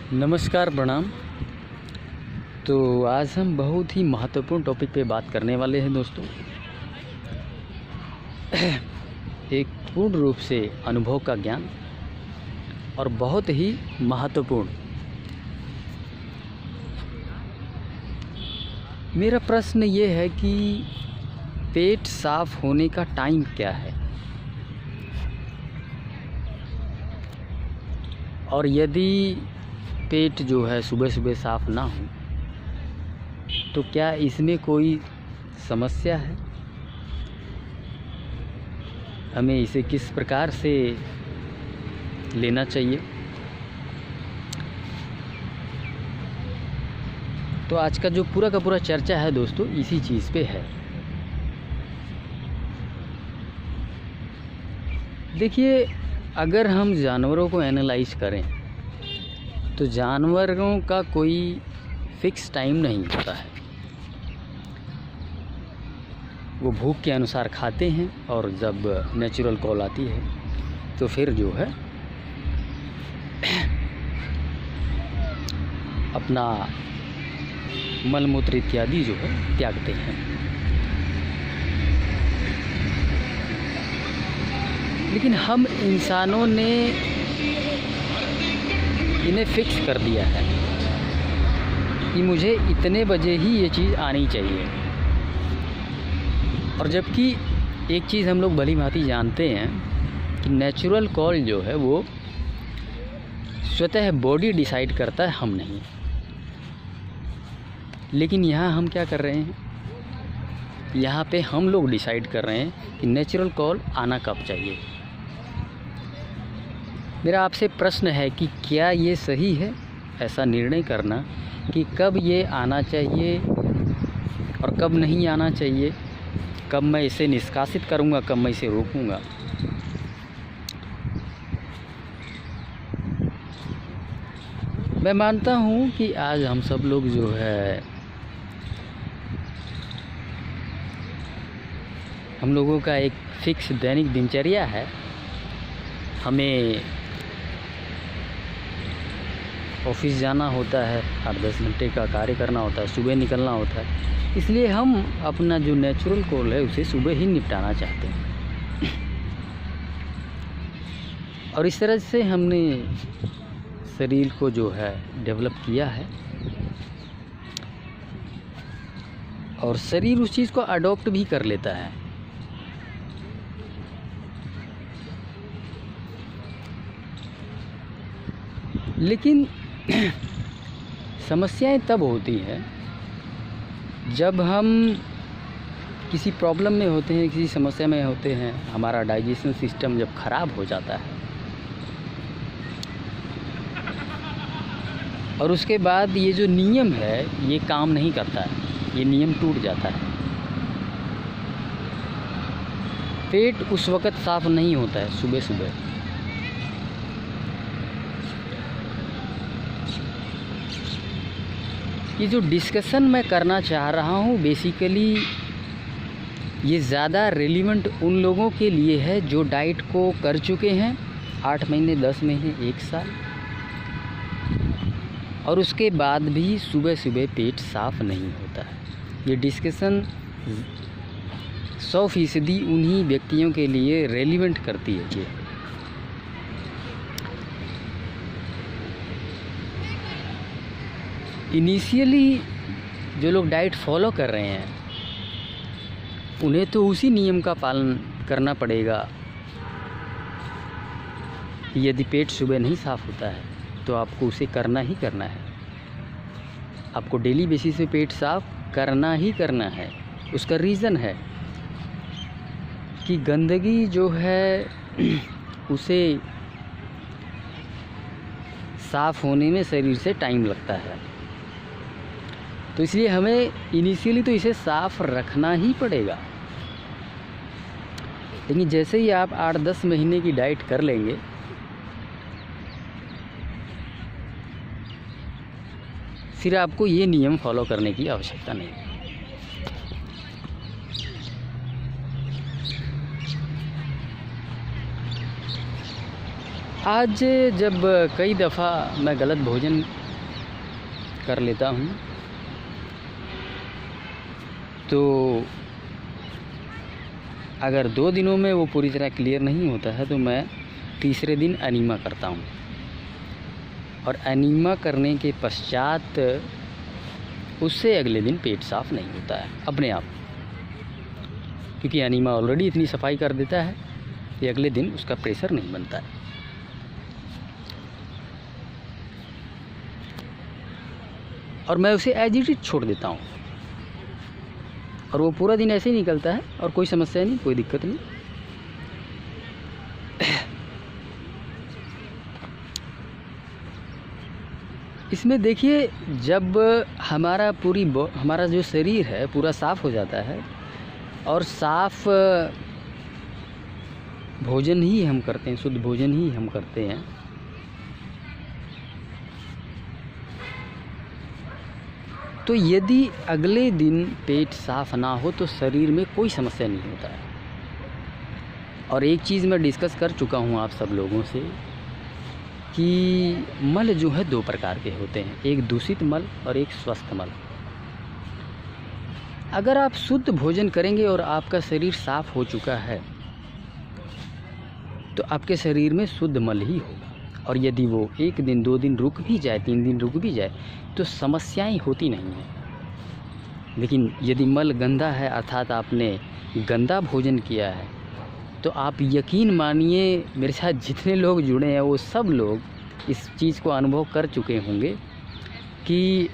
नमस्कार, प्रणाम। तो आज हम बहुत ही महत्वपूर्ण टॉपिक पे बात करने वाले हैं दोस्तों। एक पूर्ण रूप से अनुभव का ज्ञान और बहुत ही महत्वपूर्ण। मेरा प्रश्न ये है कि पेट साफ होने का टाइम क्या है, और यदि पेट जो है सुबह सुबह साफ़ ना हो तो क्या इसमें कोई समस्या है? हमें इसे किस प्रकार से लेना चाहिए? तो आज का जो पूरा का पूरा चर्चा है दोस्तों इसी चीज़ पे है। देखिए, अगर हम जानवरों को एनालाइज करें तो जानवरों का कोई फिक्स टाइम नहीं होता है। वो भूख के अनुसार खाते हैं और जब नेचुरल कॉल आती है तो फिर जो है अपना मलमूत्र इत्यादि जो है त्यागते हैं। लेकिन हम इंसानों ने इन्हें फिक्स कर दिया है कि मुझे इतने बजे ही ये चीज़ आनी चाहिए। और जबकि एक चीज़ हम लोग भली भांति जानते हैं कि नेचुरल कॉल जो है वो स्वतः बॉडी डिसाइड करता है, हम नहीं। लेकिन यहाँ हम क्या कर रहे हैं, यहाँ पे हम लोग डिसाइड कर रहे हैं कि नेचुरल कॉल आना कब चाहिए। मेरा आपसे प्रश्न है कि क्या ये सही है ऐसा निर्णय करना कि कब ये आना चाहिए और कब नहीं आना चाहिए, कब मैं इसे निष्कासित करूँगा, कब मैं इसे रोकूँगा? मैं मानता हूँ कि आज हम सब लोग जो है, हम लोगों का एक फिक्स दैनिक दिनचर्या है। हमें ऑफिस जाना होता है, 8-10 घंटे का कार्य करना होता है, सुबह निकलना होता है। इसलिए हम अपना जो नेचुरल कॉल है उसे सुबह ही निपटाना चाहते हैं। और इस तरह से हमने शरीर को जो है डेवलप किया है और शरीर उस चीज़ को अडॉप्ट भी कर लेता है। लेकिन समस्याएं तब होती हैं जब हम किसी प्रॉब्लम में होते हैं, किसी समस्या में होते हैं, हमारा डाइजेशन सिस्टम जब ख़राब हो जाता है और उसके बाद ये जो नियम है ये काम नहीं करता है, ये नियम टूट जाता है। पेट उस वक़्त साफ़ नहीं होता है सुबह सुबह। ये जो डिस्कशन मैं करना चाह रहा हूँ बेसिकली ये ज़्यादा रेलिवेंट उन लोगों के लिए है जो डाइट को कर चुके हैं 8 महीने, 10 महीने, 1 साल, और उसके बाद भी सुबह सुबह पेट साफ़ नहीं होता है। ये डिस्कशन 100% उन्हीं व्यक्तियों के लिए रेलिवेंट करती है। ये इनिशियली जो लोग डाइट फॉलो कर रहे हैं उन्हें तो उसी नियम का पालन करना पड़ेगा। यदि पेट सुबह नहीं साफ़ होता है तो आपको उसे करना ही करना है। आपको डेली बेसिस पे पेट साफ़ करना ही करना है। उसका रीज़न है कि गंदगी जो है उसे साफ़ होने में शरीर से टाइम लगता है। तो इसलिए हमें इनिशियली तो इसे साफ़ रखना ही पड़ेगा। लेकिन जैसे ही आप 8-10 महीने की डाइट कर लेंगे फिर आपको ये नियम फॉलो करने की आवश्यकता नहीं। आज जब कई दफ़ा मैं गलत भोजन कर लेता हूँ तो अगर 2 दिनों में वो पूरी तरह क्लियर नहीं होता है तो मैं तीसरे दिन एनीमा करता हूँ। और एनीमा करने के पश्चात उससे अगले दिन पेट साफ़ नहीं होता है अपने आप, क्योंकि एनीमा ऑलरेडी इतनी सफाई कर देता है कि अगले दिन उसका प्रेशर नहीं बनता है। और मैं उसे एज इट इज छोड़ देता हूँ और वो पूरा दिन ऐसे ही निकलता है और कोई समस्या नहीं, कोई दिक्कत नहीं। इसमें देखिए, जब हमारा जो शरीर है पूरा साफ़ हो जाता है और साफ़ भोजन ही हम करते हैं, शुद्ध भोजन ही हम करते हैं, तो यदि अगले दिन पेट साफ़ ना हो तो शरीर में कोई समस्या नहीं होता है। और एक चीज़ मैं डिस्कस कर चुका हूँ आप सब लोगों से कि मल जो है 2 प्रकार के होते हैं, एक दूषित मल और एक स्वस्थ मल। अगर आप शुद्ध भोजन करेंगे और आपका शरीर साफ़ हो चुका है तो आपके शरीर में शुद्ध मल ही होगा। और यदि वो 1 दिन 2 दिन रुक भी जाए, 3 दिन रुक भी जाए तो समस्याएं होती नहीं हैं। लेकिन यदि मल गंदा है, अर्थात आपने गंदा भोजन किया है, तो आप यकीन मानिए मेरे साथ जितने लोग जुड़े हैं वो सब लोग इस चीज़ को अनुभव कर चुके होंगे कि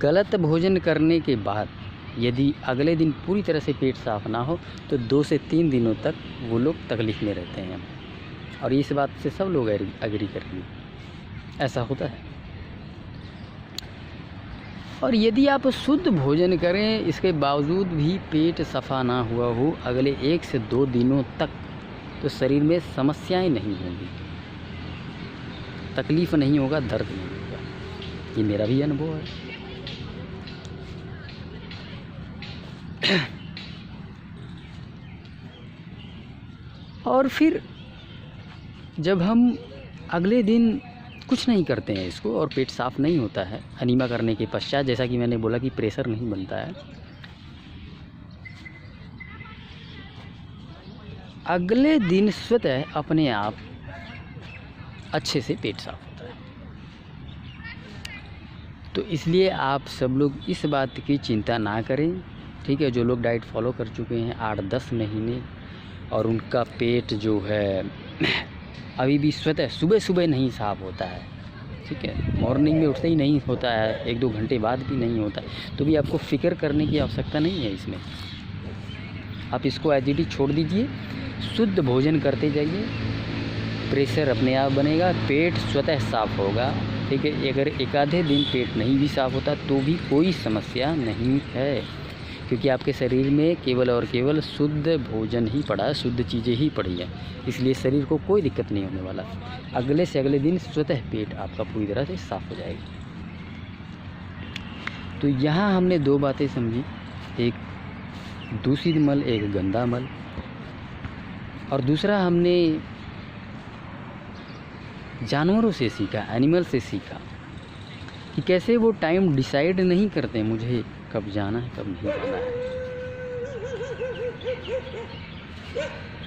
गलत भोजन करने के बाद यदि अगले दिन पूरी तरह से पेट साफ़ ना हो तो 2 से 3 दिनों तक वो लोग तकलीफ़ में रहते हैं। और इस बात से सब लोग एग्री करेंगे, ऐसा होता है। और यदि आप शुद्ध भोजन करें इसके बावजूद भी पेट सफ़ा ना हुआ हो अगले 1 से 2 दिनों तक, तो शरीर में समस्याएं नहीं होंगी, तकलीफ़ नहीं होगा, दर्द नहीं होगा। ये मेरा भी अनुभव है। और फिर जब हम अगले दिन कुछ नहीं करते हैं इसको और पेट साफ़ नहीं होता है एनीमा करने के पश्चात, जैसा कि मैंने बोला कि प्रेशर नहीं बनता है, अगले दिन स्वतः अपने आप अच्छे से पेट साफ़ होता है। तो इसलिए आप सब लोग इस बात की चिंता ना करें, ठीक है। जो लोग डाइट फॉलो कर चुके हैं 8-10 महीने और उनका पेट जो है अभी भी स्वतः सुबह नहीं साफ़ होता है, ठीक है, मॉर्निंग में उठते ही नहीं होता है, 1-2 घंटे बाद भी नहीं होता है, तो भी आपको फ़िक्र करने की आवश्यकता नहीं है इसमें। आप इसको एज इट इज छोड़ दीजिए, शुद्ध भोजन करते जाइए, प्रेशर अपने आप बनेगा, पेट स्वतः साफ़ होगा, ठीक है। अगर 1-आधे दिन पेट नहीं भी साफ़ होता तो भी कोई समस्या नहीं है, क्योंकि आपके शरीर में केवल और केवल शुद्ध भोजन ही पड़ा है, शुद्ध चीज़ें ही पड़ी हैं, इसलिए शरीर को कोई दिक्कत नहीं होने वाला। अगले से अगले दिन स्वतः पेट आपका पूरी तरह से साफ़ हो जाएगा। तो यहाँ हमने 2 बातें समझी, एक दूषित मल, एक गंदा मल, और दूसरा हमने जानवरों से सीखा, एनिमल से सीखा कि कैसे वो टाइम डिसाइड नहीं करते मुझे कब जाना है कब नहीं जाना है।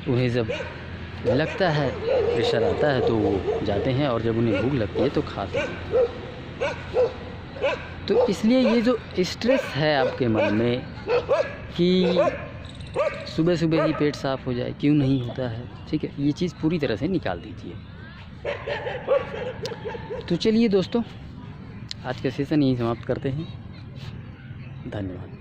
उन्हें जब लगता है, प्रेशर आता है तो वो जाते हैं, और जब उन्हें भूख लगती है तो खाते हैं। तो इसलिए ये जो स्ट्रेस है आपके मन में कि सुबह ही पेट साफ़ हो जाए, क्यों नहीं होता है, ठीक है, ये चीज़ पूरी तरह से निकाल दीजिए। तो चलिए दोस्तों, आज का सेशन यहीं समाप्त करते हैं। धन्यवाद।